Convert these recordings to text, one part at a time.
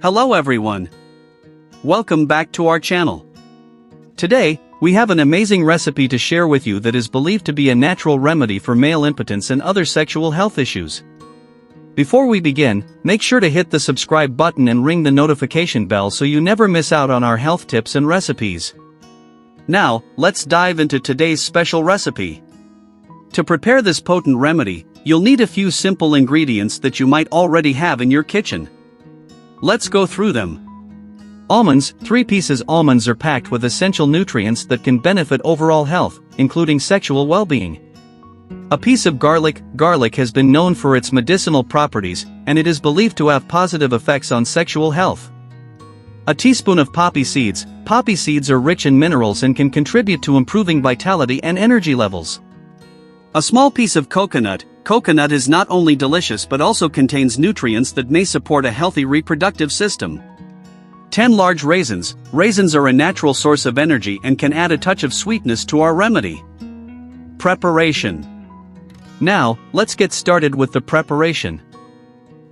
Hello everyone. Welcome back to our channel. Today, we have an amazing recipe to share with you that is believed to be a natural remedy for male impotence and other sexual health issues. Before we begin, make sure to hit the subscribe button and ring the notification bell so you never miss out on our health tips and recipes. Now, let's dive into today's special recipe. To prepare this potent remedy, you'll need a few simple ingredients that you might already have in your kitchen. Let's go through them. Almonds. 3 pieces. Almonds are packed with essential nutrients that can benefit overall health, including sexual well-being. A piece of garlic. Garlic has been known for its medicinal properties, and it is believed to have positive effects on sexual health. A teaspoon of poppy seeds. Poppy seeds are rich in minerals and can contribute to improving vitality and energy levels. A small piece of coconut. Coconut is not only delicious but also contains nutrients that may support a healthy reproductive system. 10 large raisins. Raisins are a natural source of energy and can add a touch of sweetness to our remedy. Preparation. Now, let's get started with the preparation.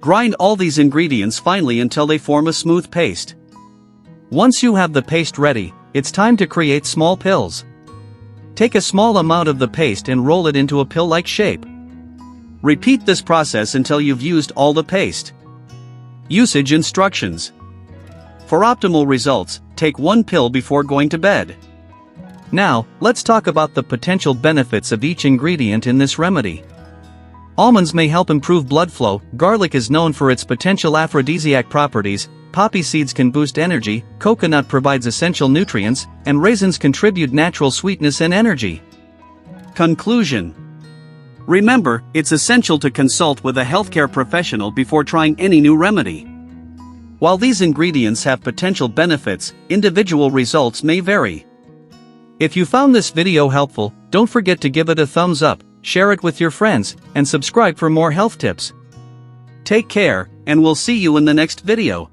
Grind all these ingredients finely until they form a smooth paste. Once you have the paste ready, it's time to create small pills. Take a small amount of the paste and roll it into a pill-like shape. Repeat this process until you've used all the paste. Usage instructions. For optimal results, take 1 pill before going to bed. Now, let's talk about the potential benefits of each ingredient in this remedy. Almonds may help improve blood flow. Garlic is known for its potential aphrodisiac properties. Poppy seeds can boost energy. Coconut provides essential nutrients, and raisins contribute natural sweetness and energy. Conclusion. Remember, it's essential to consult with a healthcare professional before trying any new remedy. While these ingredients have potential benefits, individual results may vary. If you found this video helpful, don't forget to give it a thumbs up, share it with your friends, and subscribe for more health tips. Take care, and we'll see you in the next video.